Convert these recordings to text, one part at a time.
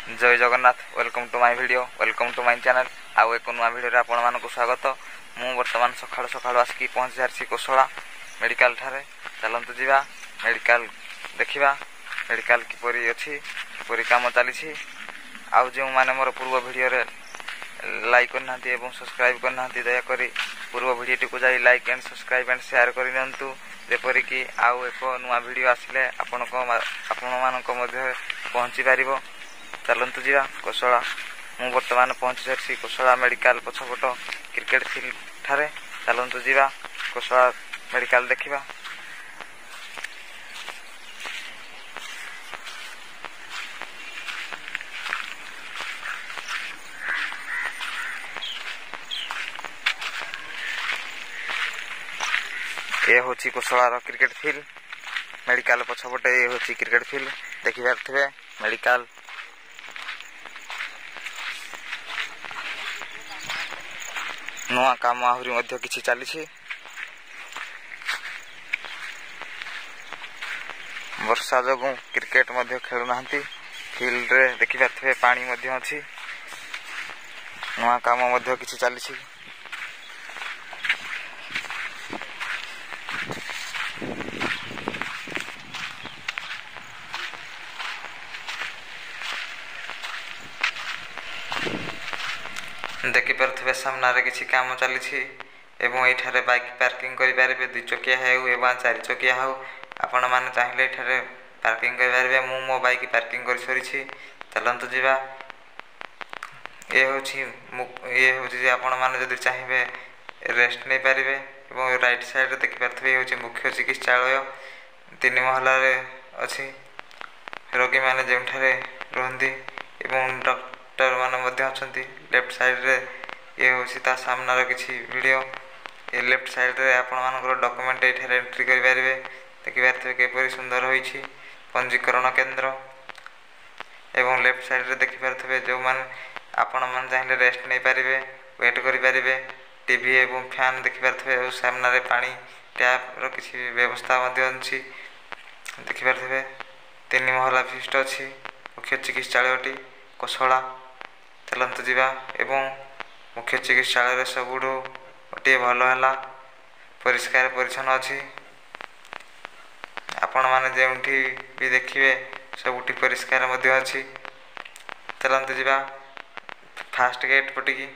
जय Jagannath welcome to my video welcome to my channel आउ एक नुआ वीडियो आपण मानक स्वागत मु वर्तमान सकाळ सकाळ आसिक पहुँची सारी कोसला मेडिकल ठारे चलतु जीवा मेडिकल देखिबा मेडिकल किपरि अछि किपरि काम चली आउ जो माने मोर पूर्व वीडियो रे लाइक करना एवं सब्सक्राइब करना दयाकोरी पूर्व वीडियो को जाई like and subscribe and share कर नियंतु जेपरि कि आउ एक नुआ वीडियो आसिले आपण मानक मध्ये पहुँची पारिबो। चलतु जीवा कोसला मु वर्तमान पहुँची सारी कोसला मेडिकल पछपट क्रिकेट फील्ड ठारे चलतु जीवा कोसला मेडिकल देखिबा। ये हूँ कोसलार क्रिकेट फील्ड मेडिकल पछपटे ये हूँ क्रिकेट फील्ड देखि पारे मेडिकल नुआ काम आहरी मध्य किछि चली वर्षा जगू क्रिकेट मध्य खेलु नाहंती फील्ड रे देखि पारे पानी मध्य अछि नुआ काम मध्य किछि चली। देखिपे सामने किसी काम चली एवं ये बाइक पार्किंग करें दुई चकिया हो चार चकिया हो आपण मैंने चाहिए ये पार्किंग करें मु मो बाइक पार्किंग कर सरी चलतु जीवा। ये हूँ आपण मैंने जब चाहिए रेस्ट नहीं पारे और राइट साइड देखिपे ये मुख्य चिकित्सालय 3 महला अच्छी रोगी मैंने जो रुहती डॉक्टर माने लेफ्ट साइड रे ये हूँ सामनार किसी वीडियो ये लेफ्ट साइड रे आपण मानकर डॉक्यूमेंट ये एंट्री करें देखिपे किपरि सुंदर होइछि पंजीकरण केंद्र एवं लेफ्ट साइड रे देखिपे जो मैंने आपण मैंने चाहिए रेस्ट नहीं पारे वेट करें टीवी एवं फैन देखिपे सामने पानी टैप रो किसी व्यवस्था अच्छी देखिपे 3 महला विशिष्ट अच्छी मुख्य चिकित्सालयटी कोसला चलतु जीवा एवं मुख्य चिकित्सालय सबुठ गोटे भल है परिष्कार परिच्छन्न अच्छी आपण मैंने जो भी देखिए सबुठी परिष्कार अच्छी। चलतु जीवा फास्ट गेट पटिकी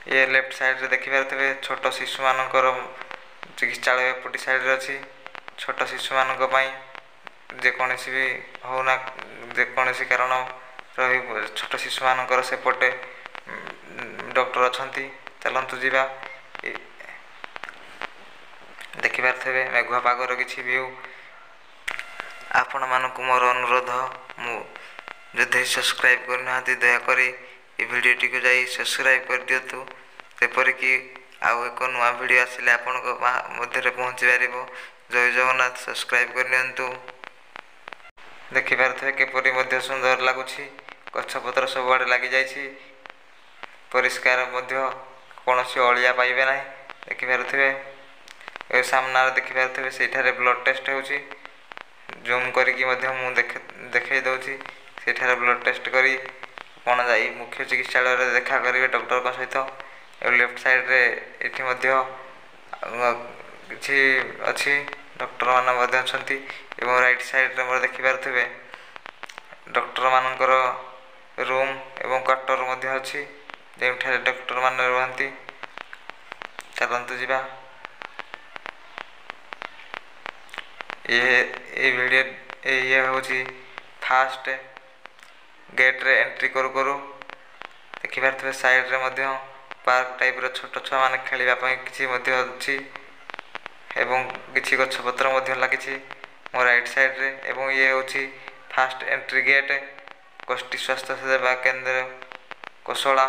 ये लेफ्ट साइड रे देखिपे छोट शिशु मानकर चिकित्सालय पटी साइड अच्छी छोट शिशु मानक जेकोसी भी होना जेकोसी कारण रही छोट शिशु मानकर सेपटे डॉक्टर अच्छा चलतु जीवा देखिपे मेघुआ पागर किसी व्यू आपण मानक मोर अनुरोध मुझे सब्सक्राइब करना दयाकोरी ये वीडियो टी को जाई सब्सक्राइब कर दियतु जेपरिक आउ एक नुआ वीडियो आसिले आपण मध्य पहुँची पार। जय जगन्नाथ सब्सक्राइब करनियंतु देखिपे किपरि मध्य सुंदर लगुच गछपतर सब आड़े लगी जाइए परिष्कार कौन अलिया पाइबे ना देखिपे सामना देखिपे से ब्लड टेस्ट हो जूम करके देखे दौची से ब्लड टेस्ट करी कौन जाई मुख्य चिकित्सालय देखा करेंगे डॉक्टर सहित लेफ्ट साइड रे ये किसी अच्छी डॉक्टर मान अच्छी एवं राइट साइड रे देखिपे डॉक्टर मानकर रूम एवं क्वार्टर अच्छी जो डॉक्टर मान रुहती। चलतु जीवा ये वीडियो ये हूँ फास्ट गेट रे एंट्री करू करू देखिपे साइड रे पार्क टाइप रो छोट छुआ माने खेलवाई किसी अच्छी एवं किसी गछपत्र लगी मो राइट साइड रे एवं ये हूँ फास्ट एंट्री गेट गोष्ठी स्वास्थ्य सेवा केंद्र कोसला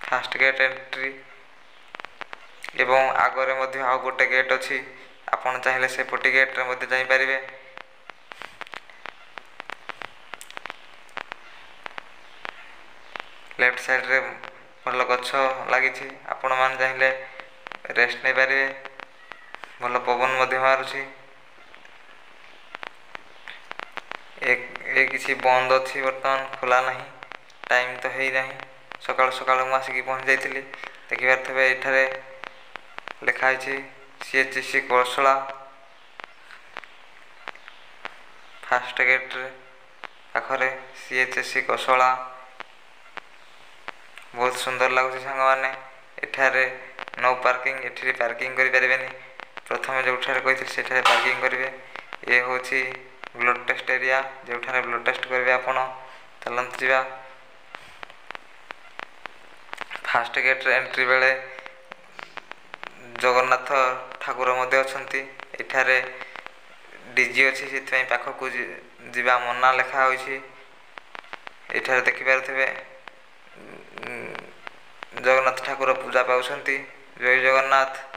फास्ट गेट एंट्री एवं आगरे आउ गोटे गेट अच्छी आपण चाहिए सेपटी गेट रे जापर लेफ्ट साइड रे भल गछ लगी आपण मैंने चाहिए रेस्ट नहीं पारे भल पवन मारुची ଏ କିଛି ବନ୍ଦ ଅଛି, ବର୍ତ୍ତମାନ ଖୋଲା ନାହିଁ। ଟାଇମ୍ ତ ହେଇନାହିଁ। ସକାଳୁ ସକାଳୁ ମୁଁ ଆସିକି ପହଞ୍ଚି ଯାଇଥିଲି। ଦେଖିପାରୁଥିବେ ଏଠାରେ ଲେଖା ହେଇଛି CHC କୋଶଳା ଫାଷ୍ଟ ଗେଟ୍ରେ ପାଖରେ CHC କୋଶଳା। ବହୁତ ସୁନ୍ଦର ଲାଗୁଛି ସାଙ୍ଗମାନେ। ଏଠାରେ ନୋ ପାର୍କିଂ, ଏଠି ପାର୍କିଂ କରିପାରିବେନି। ପ୍ରଥମେ ଯେଉଁଠାରେ କହିଥିଲି ସେଠାରେ ପାର୍କିଂ କରିବେ। ଏ ହେଉଛି ବ୍ଲଡ଼ ଟେଷ୍ଟ ଏରିଆ, ଯେଉଁଠାରେ ବ୍ଲଡ଼ ଟେଷ୍ଟ କରିବେ ଆପଣ। ଚାଲନ୍ତୁ ଯିବା। ଫାଷ୍ଟ ଗେଟ୍ରେ ଏଣ୍ଟ୍ରି ବେଳେ ଜଗନ୍ନାଥ ଠାକୁର ମଧ୍ୟ ଅଛନ୍ତି। ଏଠାରେ ଡିଜି ଅଛି, ସେଥିପାଇଁ ପାଖକୁ ଯିବା ମନା ଲେଖା ହୋଇଛି। ଏଠାରେ ଦେଖିପାରୁଥିବେ ଜଗନ୍ନାଥ ଠାକୁର ପୂଜା ପାଉଛନ୍ତି। ଜୟ ଜଗନ୍ନାଥ।